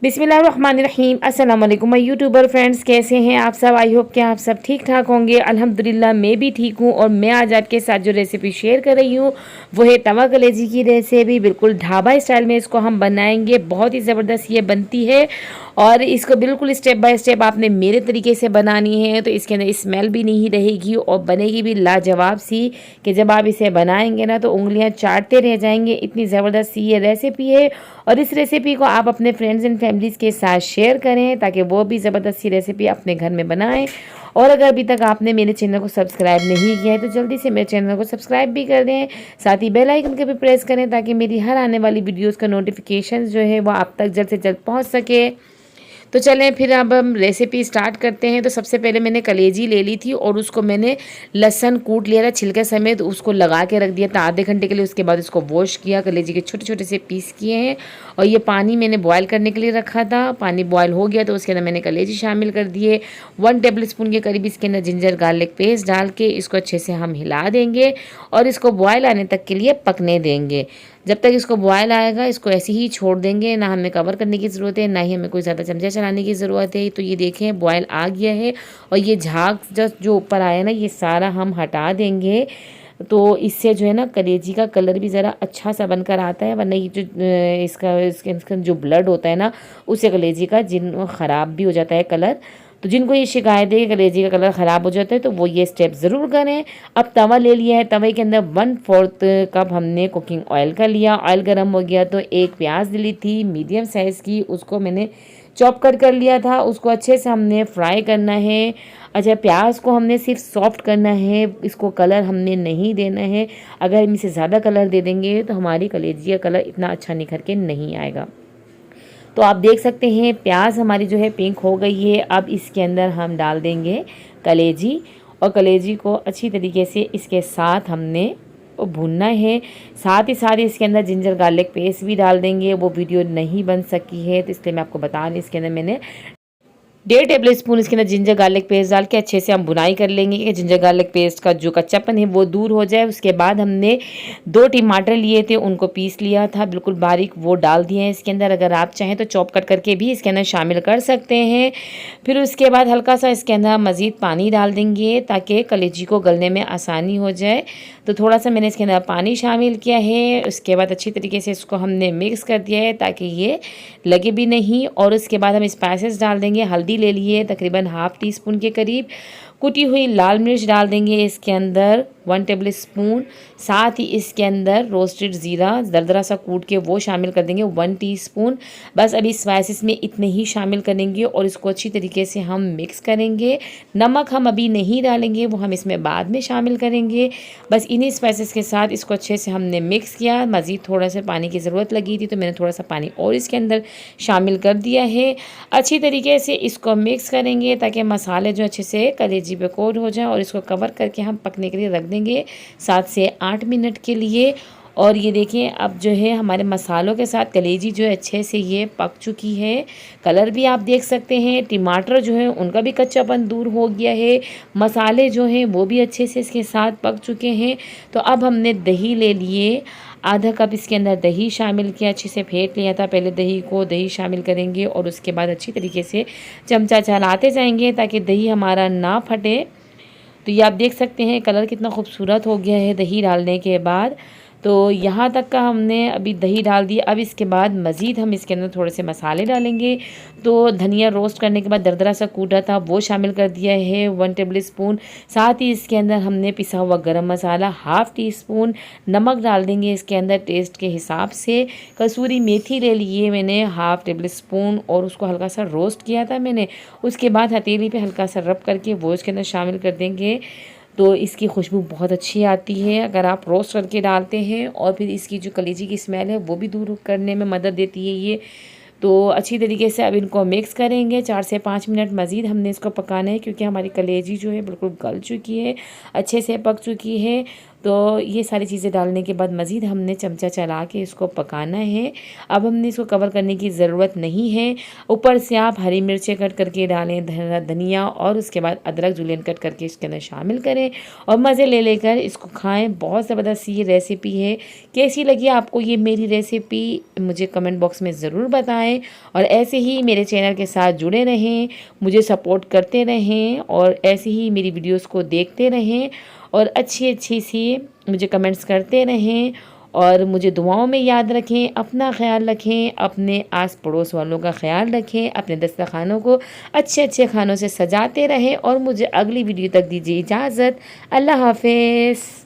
बिस्मिल्लाहिर्रहमानिर्रहीम। अस्सलाम वालेकुम माय यूट्यूबर फ्रेंड्स, कैसे हैं आप सब। आई होप कि आप सब ठीक ठाक होंगे। अल्हम्दुलिल्लाह मैं भी ठीक हूँ। और मैं आज आपके साथ जो रेसिपी शेयर कर रही हूँ वो है तवा कलेजी की रेसिपी। बिल्कुल ढाबा स्टाइल में इसको हम बनाएंगे। बहुत ही ज़बरदस्त ये बनती है और इसको बिल्कुल स्टेप बाय स्टेप आपने मेरे तरीके से बनानी है तो इसके अंदर स्मेल भी नहीं रहेगी और बनेगी भी लाजवाब सी, कि जब आप इसे बनाएंगे ना तो उंगलियां चाटते रह जाएंगे। इतनी ज़बरदस्त सी ये रेसिपी है और इस रेसिपी को आप अपने फ्रेंड्स एंड फैमिलीज़ के साथ शेयर करें ताकि वो भी ज़बरदस्त सी रेसिपी अपने घर में बनाएं। और अगर अभी तक आपने मेरे चैनल को सब्सक्राइब नहीं किया है तो जल्दी से मेरे चैनल को सब्सक्राइब भी कर दें। साथ ही बेल आइकन को भी प्रेस करें ताकि मेरी हर आने वाली वीडियोस का नोटिफिकेशन जो है वो आप तक जल्द से जल्द पहुंच सके। तो चलें फिर अब हम रेसिपी स्टार्ट करते हैं। तो सबसे पहले मैंने कलेजी ले ली थी और उसको मैंने लहसुन कूट लिया था छिलके समेत, उसको लगा के रख दिया था आधे घंटे के लिए। उसके बाद इसको वॉश किया, कलेजी के छोटे छोटे से पीस किए हैं और ये पानी मैंने बॉयल करने के लिए रखा था। पानी बॉयल हो गया तो उसके अंदर मैंने कलेजी शामिल कर दिए। 1 टेबल स्पून के करीब इसके अंदर जिंजर गार्लिक पेस्ट डाल के इसको अच्छे से हम हिला देंगे और इसको बॉयल आने तक के लिए पकने देंगे। जब तक इसको बॉयल आएगा इसको ऐसे ही छोड़ देंगे, ना हमें कवर करने की ज़रूरत है ना ही हमें कोई ज़्यादा चमचा चलाने की ज़रूरत है। तो ये देखें बॉयल आ गया है और ये झाग जो ऊपर आया ना ये सारा हम हटा देंगे। तो इससे जो है ना कलेजी का कलर भी ज़रा अच्छा सा बनकर आता है, वरना ये जो इसका जो ब्लड होता है ना उससे कलेजी का ख़राब भी हो जाता है कलर। तो जिनको ये शिकायत है कि कलेजी का कलर ख़राब हो जाता है तो वो ये स्टेप ज़रूर करें। अब तवा ले लिया है, तवे के अंदर 1/4 कप हमने कुकिंग ऑयल का लिया। ऑयल गर्म हो गया तो एक प्याज ली थी मीडियम साइज़ की, उसको मैंने चॉप कर लिया था। उसको अच्छे से हमने फ्राई करना है। अच्छा, प्याज को हमने सिर्फ सॉफ्ट करना है, इसको कलर हमने नहीं देना है। अगर हम इसे ज़्यादा कलर दे देंगे तो हमारी कलेजी का कलर इतना अच्छा निखर के नहीं आएगा। तो आप देख सकते हैं प्याज हमारी जो है पिंक हो गई है। अब इसके अंदर हम डाल देंगे कलेजी और कलेजी को अच्छी तरीके से इसके साथ हमने भूनना है। साथ ही साथ इसके अंदर जिंजर गार्लिक पेस्ट भी डाल देंगे। वो वीडियो नहीं बन सकी है तो इसलिए मैं आपको बता रही, इसके अंदर मैंने 1.5 टेबल स्पून इसके अंदर जिंजर गार्लिक पेस्ट डाल के अच्छे से हम भुनाई कर लेंगे कि जिंजर गार्लिक पेस्ट का जो कच्चापन है वो दूर हो जाए। उसके बाद हमने 2 टमाटर लिए थे, उनको पीस लिया था बिल्कुल बारीक, वो डाल दिए हैं इसके अंदर। अगर आप चाहें तो चॉप कट करके भी इसके अंदर शामिल कर सकते हैं। फिर उसके बाद हल्का सा इसके अंदर मज़ीद पानी डाल देंगे ताकि कलेजी को गलने में आसानी हो जाए। तो थोड़ा सा मैंने इसके अंदर पानी शामिल किया है। उसके बाद अच्छी तरीके से इसको हमने मिक्स कर दिया है ताकि ये लगे भी नहीं। और उसके बाद हम स्पाइसेस डाल देंगे। हल्दी ले लिए तकरीबन ½ टी स्पून के करीब, कुटी हुई लाल मिर्च डाल देंगे इसके अंदर 1 टेबल स्पून। साथ ही इसके अंदर रोस्टेड ज़ीरा दरदरा सा कूट के वो शामिल कर देंगे 1 टीस्पून। बस अभी स्पाइसेस में इतने ही शामिल करेंगे और इसको अच्छी तरीके से हम मिक्स करेंगे। नमक हम अभी नहीं डालेंगे, वो हम इसमें बाद में शामिल करेंगे। बस इन्हीं स्पाइसेस के साथ इसको अच्छे से हमने मिक्स किया। मज़ीद थोड़ा सा पानी की ज़रूरत लगी थी तो मैंने थोड़ा सा पानी और इसके अंदर शामिल कर दिया है। अच्छी तरीके से इसको मिक्स करेंगे ताकि मसाले जो अच्छे से कलेजी पे कोट हो जाए और इसको कवर करके हम पकने के लिए रख देंगे 7 से 8 मिनट के लिए। और ये देखें अब जो है हमारे मसालों के साथ कलेजी जो है अच्छे से ये पक चुकी है। कलर भी आप देख सकते हैं, टमाटर जो है उनका भी कच्चापन दूर हो गया है, मसाले जो हैं वो भी अच्छे से इसके साथ पक चुके हैं। तो अब हमने दही ले लिए, आधा कप इसके अंदर दही शामिल किया, अच्छे से फेंट लिया था पहले दही को। दही शामिल करेंगे और उसके बाद अच्छी तरीके से चमचा चलाते जाएंगे ताकि दही हमारा ना फटे। तो ये आप देख सकते हैं कलर कितना खूबसूरत हो गया है दही डालने के बाद। तो यहाँ तक का हमने अभी दही डाल दिया। अब इसके बाद मज़ीद हम इसके अंदर थोड़े से मसाले डालेंगे। तो धनिया रोस्ट करने के बाद दरदरा सा कूटा था वो शामिल कर दिया है 1 टेबल स्पून। साथ ही इसके अंदर हमने पिसा हुआ गरम मसाला ½ टी स्पून, नमक डाल देंगे इसके अंदर टेस्ट के हिसाब से। कसूरी मेथी ले लिए मैंने ½ टेबल स्पून और उसको हल्का सा रोस्ट किया था मैंने। उसके बाद हथेली पे हल्का सा रब करके वो इसके अंदर शामिल कर देंगे। तो इसकी खुशबू बहुत अच्छी आती है अगर आप रोस्ट करके डालते हैं। और फिर इसकी जो कलेजी की स्मेल है वो भी दूर करने में मदद देती है ये। तो अच्छी तरीके से अब इनको मिक्स करेंगे। 4 से 5 मिनट मज़ीद हमने इसको पकाना है क्योंकि हमारी कलेजी जो है बिल्कुल गल चुकी है, अच्छे से पक चुकी है। तो ये सारी चीज़ें डालने के बाद मज़ीद हमने चमचा चला के इसको पकाना है। अब हमने इसको कवर करने की ज़रूरत नहीं है। ऊपर से आप हरी मिर्चें कट करके डालें, धनिया और उसके बाद अदरक जूलियन कट करके इसके अंदर शामिल करें और मज़े ले लेकर इसको खाएँ। बहुत ज़बरदस्त ये रेसिपी है। कैसी लगी आपको ये मेरी रेसिपी मुझे कमेंट बॉक्स में ज़रूर बताएं और ऐसे ही मेरे चैनल के साथ जुड़े रहें, मुझे सपोर्ट करते रहें और ऐसे ही मेरी वीडियोस को देखते रहें और अच्छी सी मुझे कमेंट्स करते रहें और मुझे दुआओं में याद रखें। अपना ख्याल रखें, अपने आस पड़ोस वालों का ख्याल रखें, अपने दस्तरखानों को अच्छे खानों से सजाते रहें और मुझे अगली वीडियो तक दीजिए इजाज़त। अल्लाह हाफ़िज़।